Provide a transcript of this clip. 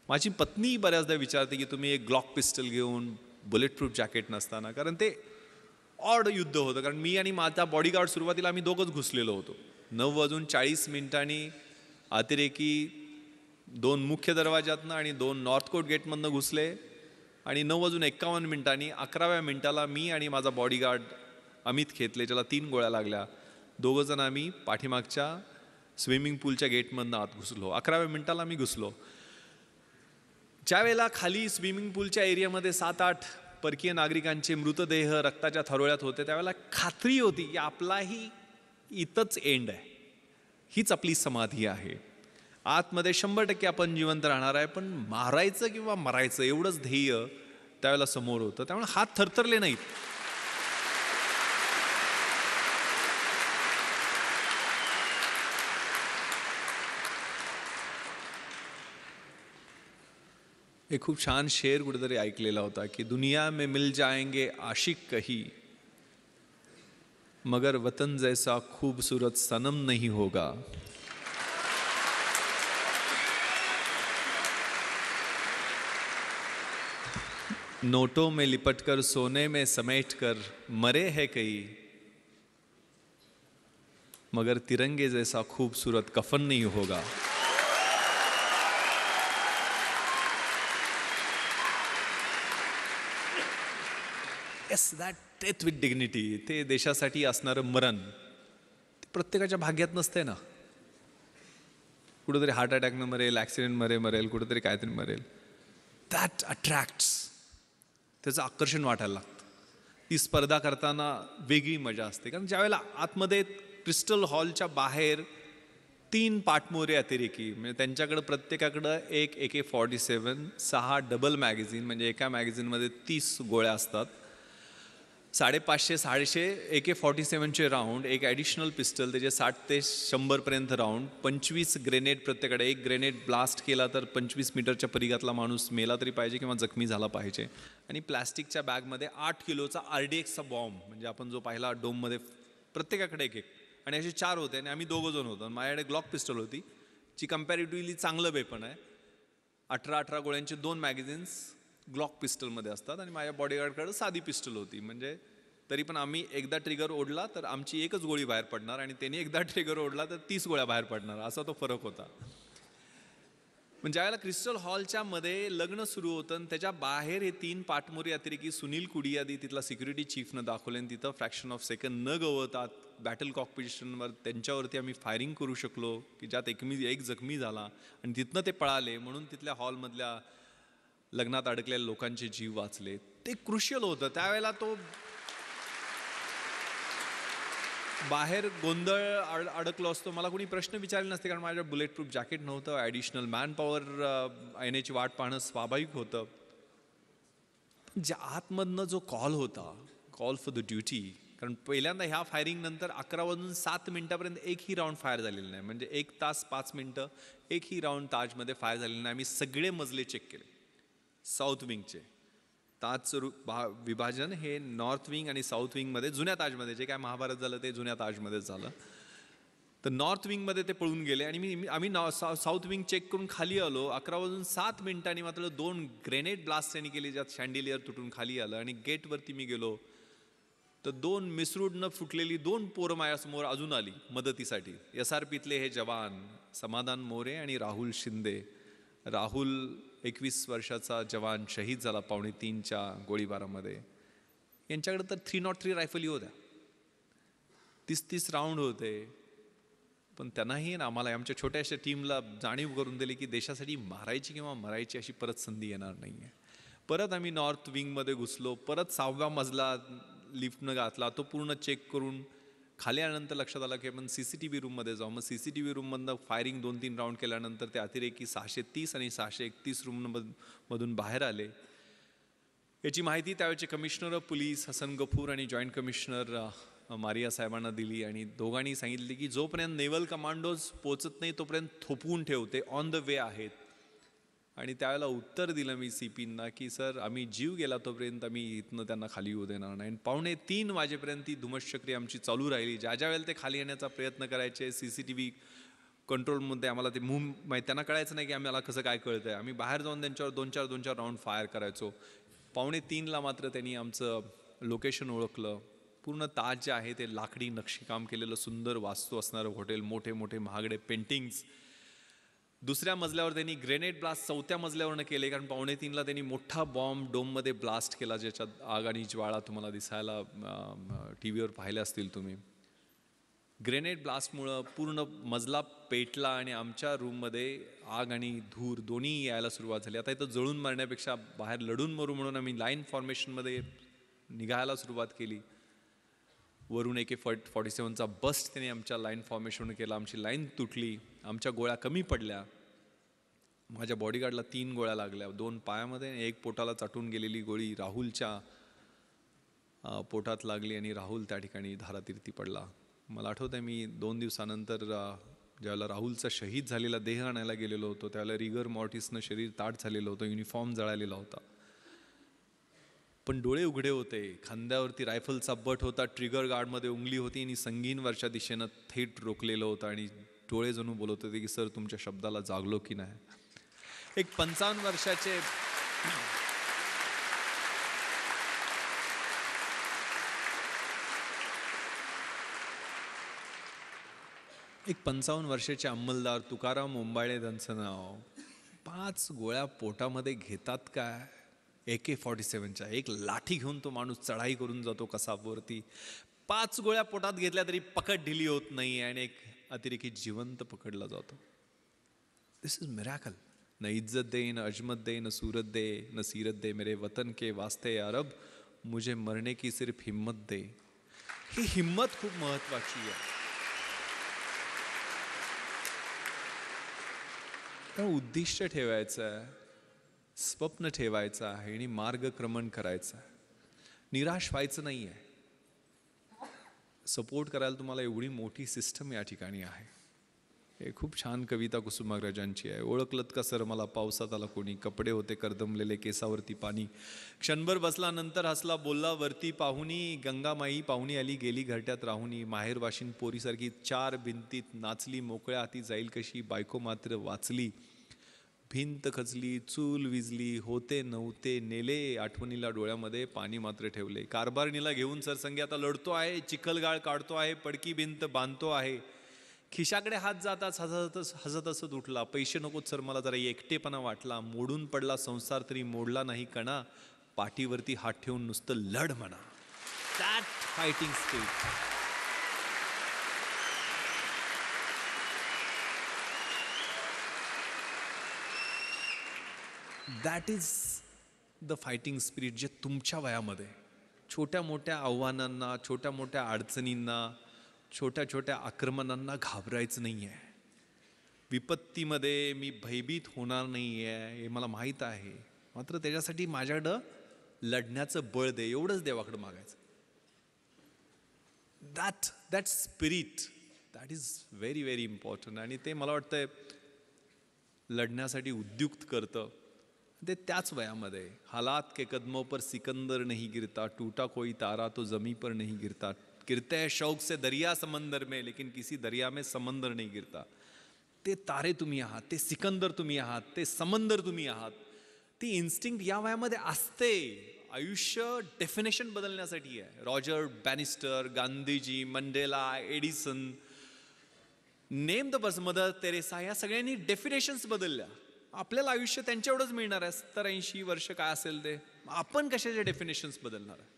माझी पत्नी बऱ्याचदा विचारते की तुम्ही एक ग्लॉक पिस्टल घेऊन बुलेट प्रूफ जॅकेट नसताना, कारण ते ऑड युद्ध होतं. कारण मी आणि माझा बॉडीगार्ड सुरुवातीला आम्ही दोघंच घुसलेलो होतो. 9:40 अतिरेकी 2 मुख्य दरवाज्यातनं आणि 2 नॉर्थ कोट गेटमधनं घुसले आणि 9:51 11व्या मिनिटाला मी आणि माझा बॉडीगार्ड अमित खेतले, ज्याला 3 गोळ्या लागल्या, दोघंजण आम्ही पाठीमागच्या स्विमिंग पूलच्या गेटमधनं आत घुसलो. 11व्या मिनिटाला मी घुसलो. ज्यावेळेला खाली स्विमिंग पूलच्या एरियामध्ये 7-8 परकीय नागरिकांचे मृतदेह रक्ताच्या थरोळ्यात होते, त्यावेळेला खात्री होती की आपलाही इथंच एंड आहे, हीच आपली समाधी आहे. आतमध्ये 100% आपण जिवंत राहणार आहे, पण मारायचं किंवा मरायचं एवढंच ध्येय त्यावेळेला समोर होतं. त्यामुळे हात थरथरले नाहीत. एक खूप छान शेर कुठेतरी ऐकलेला होता की दुनिया में मिल जाएंगे आशिक कही, मगर वतन जैसा खूबसूरत सनम नहीं होगा. नोटों में लिपटकर सोने में समेटकर मरे है कई, मगर तिरंगे जैसा खूबसूरत कफन नहीं होगा. Yes, that death with dignity, ते देशासाठी असणारं मरण ते प्रत्येकाच्या भाग्यात नसते ना. कुठेतरी हार्ट अटॅकनं मरेल, ॲक्सिडेंट मरेल, कुठेतरी काहीतरी मरेल. दॅट अट्रॅक्ट्स, त्याचं आकर्षण वाटायला लागतं. ती स्पर्धा करताना वेगळी मजा असते. कारण ज्यावेळेला आतमध्ये क्रिस्टल हॉलच्या बाहेर 3 पाठमोरे अतिरेकी, म्हणजे त्यांच्याकडं प्रत्येकाकडं एक AK-47, 6 डबल मॅगझिन, म्हणजे एका मॅगझिनमध्ये 30 गोळ्या असतात, 550-650 AK-47चे राऊंड, एक ॲडिशनल पिस्टल, त्याचे 60 ते 100 राऊंड, 25 ग्रेनेड प्रत्येकाकडे. एक ग्रेनेड ब्लास्ट केला तर 25 मीटरच्या परिघातला माणूस मेला तरी पाहिजे किंवा जखमी झाला पाहिजे. आणि प्लॅस्टिकच्या बॅगमध्ये 8 किलोचा RDXचा बॉम्ब, म्हणजे आपण जो पाहिला डोममध्ये, प्रत्येकाकडे एक. आणि असे 4 होते आणि आम्ही 2 जण होतो. माझ्याकडे ग्लॉक पिस्टल होती, जी कम्पॅरेटिव्हली चांगलं वेपन आहे. 18 गोळ्यांचे 2 मॅगझिन्स ग्लॉक पिस्टलमध्ये असतात आणि माझ्या बॉडीगार्डकडे साधी पिस्टल होती. म्हणजे तरी पण आम्ही एकदा ट्रिगर ओढला तर आमची एकच गोळी बाहेर पडणार आणि त्यांनी एकदा ट्रिगर ओढला तर 30 गोळ्या बाहेर पडणार, असा तो फरक होता. पण ज्यावेळेला क्रिस्टल हॉलच्या मध्ये लग्न सुरू होतं आणि त्याच्या बाहेर हे 3 पाठमोरी अतिरेकी सुनील कुडियादी, तिथला सिक्युरिटी चीफनं दाखवले आणि तिथं फ्रॅक्शन ऑफ सेकंड न गवतात बॅटल कॉकपिटिशनवर त्यांच्यावरती आम्ही फायरिंग करू शकलो, की ज्यात एक जखमी झाला आणि तिथनं ते पळाले, म्हणून तिथल्या हॉलमधल्या लग्नात अडकलेल्या लोकांचे जीव वाचले. ते क्रुशियल होतं. त्यावेळेला तो बाहेर गोंधळ अडकलो असतो, मला कोणी प्रश्न विचारले नसते, कारण माझ्या बुलेट प्रूफ जॅकेट नव्हतं, ॲडिशनल मॅन पॉवर येण्याची वाट पाहणं स्वाभाविक होतं. ज्या आतमधनं जो कॉल होता, कॉल फॉर द ड्युटी, कारण पहिल्यांदा ह्या फायरिंग नंतर 11:07 एकही राऊंड फायर झालेलं नाही. म्हणजे 1 तास 5 मिनटं एकही राऊंड ताजमध्ये फायर झालेलं नाही. आम्ही सगळे मजले चेक केले. साऊथ विंगचे ताजचं विभाजन हे नॉर्थ विंग आणि साऊथ विंगमध्ये, जुन्या ताजमध्ये, जे काय महाभारत झालं ते जुन्या ताजमध्येच झालं. तर नॉर्थ विंगमध्ये ते पळून गेले आणि आम्ही साऊथ विंग चेक करून खाली आलो. 11:07 मात्र 2 ग्रेनेड ब्लास्ट त्यांनी केली, ज्यात शँडिलियर तुटून खाली आलं. आणि गेटवरती मी गेलो तर 2 मिसरूडनं फुटलेली 2 पोरं माझ्यासमोर अजून आली मदतीसाठी. SRPतले हे जवान समाधान मोरे आणि राहुल शिंदे. राहुल 21 वर्षाचा जवान शहीद झाला 2:45च्या गोळीबारामध्ये. यांच्याकडे तर 303 रायफली होत्या, 30-30 राऊंड होते. पण त्यांनाही आम्हाला, आमच्या छोट्याशा टीमला जाणीव करून दिली की देशासाठी मारायची किंवा मरायची अशी परत संधी येणार नाही आहे. परत आम्ही नॉर्थ विंगमध्ये घुसलो. परत 6व्या मजला लिफ्टनं घातला. तो पूर्ण चेक करून खाली आल्यानंतर लक्षात आलं की आपण CCTV रूममध्ये जाऊ. मग CCTV रूममधनं फायरिंग 2-3 राऊंड केल्यानंतर ते अतिरेकी 630 आणि 631 रूममधून बाहेर आले. याची माहिती त्यावेळेचे commissioner of police Hasan Gafoor आणि जॉईंट कमिशनर मारिया साहेबांना दिली आणि दोघांनी सांगितले की जोपर्यंत नेव्हल कमांडोज पोचत नाही तोपर्यंत थोपवून ठेवते, ऑन द वे आहेत. आणि त्यावेळेला उत्तर दिलं मी CPंना की सर, आम्ही जीव गेला तोपर्यंत आम्ही इथनं त्यांना खाली येऊ देणार नाही. 2:45 वाजेपर्यंत ती धुमश्चक्री आमची चालू राहिली. ज्या ज्या वेळेला ते खाली येण्याचा प्रयत्न करायचे, CCTV कंट्रोलमध्ये आम्हाला ते त्यांना कळायचं नाही की आम्हाला कसं काय कळतंय. आम्ही बाहेर जाऊन त्यांच्यावर 2-4 राऊंड फायर करायचो. 2:45ला मात्र त्यांनी आमचं लोकेशन ओळखलं. पूर्ण ताज जे आहे ते लाकडी नक्षीकाम केलेलं सुंदर वास्तू असणारं हॉटेल, मोठे मोठे महागडे पेंटिंग्स. दुसऱ्या मजल्यावर त्यांनी ग्रेनेड ब्लास्ट 4थ्या मजल्यावरनं केले, कारण 2:45ला त्यांनी मोठा बॉम्ब डोममध्ये ब्लास्ट केला, ज्याच्यात आग आणि ज्वाळा तुम्हाला दिसायला TV वर पाहिले असतील तुम्ही. ग्रेनेड ब्लास्टमुळं पूर्ण मजला पेटला आणि आमच्या रूममध्ये आग आणि धूर दोन्ही यायला सुरुवात झाली. आता इथं जळून मरण्यापेक्षा बाहेर लढून मरू म्हणून आम्ही लाईन फॉर्मेशनमध्ये निघायला सुरुवात केली. वरून AK-47चा बस्ट त्याने आमच्या लाईन फॉर्मेशन केला. आमची लाईन तुटली, आमच्या गोळ्या कमी पडल्या. माझ्या बॉडीगार्डला 3 गोळ्या लागल्या, 2 पायामध्ये आणि 1 पोटाला चाटून गेलेली गोळी राहुलच्या पोटात लागली आणि राहुल त्या ठिकाणी धारातीर्थी पडला. मला आठवतं मी 2 दिवसानंतर ज्यावेळेला राहुलचा शहीद झालेला देह आणायला गेलेलो होतो, त्यावेळेला रिगर मॉर्टिसनं शरीर ताट झालेलं होतं, युनिफॉर्म जळालेला होता, पण डोळे उघडे होते. खांद्यावरती रायफलचा बट होता, ट्रिगर गार्डमध्ये उंगली होती आणि संगीनवरच्या दिशेनं थेट रोखलेलं होतं आणि डोळे जणू बोलत होते की सर तुमच्या शब्दाला जागलो की नाही. एक 55 वर्षाचे एक 55 वर्षाचे अंमलदार तुकाराम ओंबाळे त्यांचं नाव, 5 गोळ्या पोटामध्ये घेतात काय AK-47च्या. एक लाठी घेऊन तो माणूस चढाई करून जातो कसाबवरती. 5 गोळ्या पोटात घेतल्या तरी पकड ढिली होत नाही आणि एक अतिरेकी जिवंत पकडला जातो. दिस इज मिरॅकल. न इज्जत दे, न अजमत दे, न सूरत दे, न सीरत दे, मेरे वतन के वास्ते अरब, मुझे मरने की सिर्फ हिम्मत दे. ही हिम्मत खूप महत्वाची आहे. उद्दिष्ट ठेवायचं आहे, स्वप्न ठेवायचं आहे आणि मार्गक्रमण करायचं आहे. निराश व्हायचं नाही आहे. सपोर्ट करायला तुम्हाला एवढी मोठी सिस्टम या ठिकाणी आहे. हे खूप छान कविता कुसुमाग्रजांची आहे. ओळखलत का सर मला पावसात आला कोणी, कपडे होते करदमलेले केसावरती पाणी, क्षणभर बसला नंतर हसला बोलला वरती पाहुणी, गंगामाई पाहुणी आली गेली घरट्यात राहुनी, माहेर वाशिन पोरीसारखी 4 भिंतीत नाचली, मोकळ्या हाती जाईल कशी, बायको मात्र वाचली, भिंत खचली, चूल विजली, होते नव्हते नेले, आठवणीला डोळ्यामध्ये पाणी मात्र ठेवले, कारभारणीला घेऊन सरसंगी आता लढतो आहे, चिखलगाळ काढतो आहे, पडकी भिंत बांधतो आहे, खिशाकडे हात जाताच हसत हसत उठला, पैसे नकोत सर मला जरा एकटेपणा वाटला, मोडून पडला संसार तरी मोडला नाही कणा, पाठीवरती हात ठेवून नुसतं लढ म्हणा. That fighting spirit. That is the fighting spirit जे तुमच्या वयामध्ये छोट्या मोठ्या आव्हानांना, छोट्या मोठ्या अडचणींना, छोट्या छोट्या आक्रमणांना घाबरायचं नाही आहे. विपत्तीमध्ये मी भयभीत होणार नाही आहे हे मला माहीत आहे, मात्र त्याच्यासाठी माझ्याकडं लढण्याचं बळ दे, एवढंच देवाकडं मागायचं. That spirit that is very very important आणि ते मला वाटतंय लढण्यासाठी उद्युक्त करतं. ते त्याच वयामध्ये हालात के कदमों पर सिकंदर नहीं गिरता, टूटा कोई तारा तो जमी पर नहीं गिरता, गिरते हैं शौक से दरिया समंदर में लेकिन किसी दरिया में समंदर नहीं गिरता. ते तारे तुम्ही आहात, ते सिकंदर तुम्ही आहात, ते समंदर तुम्ही आहात. ती इन्स्टिंक्ट या वयामध्ये असते. आयुष्य डेफिनेशन बदलण्यासाठी आहे. Roger Bannister, Gandhiji, Mandela, Edison, name the person, Mother Teresa, या सगळ्यांनी डेफिनेशन्स बदलल्या. आपल्याला आयुष्य त्यांच्या एवढंच मिळणार आहे, 70-80 वर्ष काय असेल ते. आपण कशाचे डेफिनेशन्स बदलणार आहे.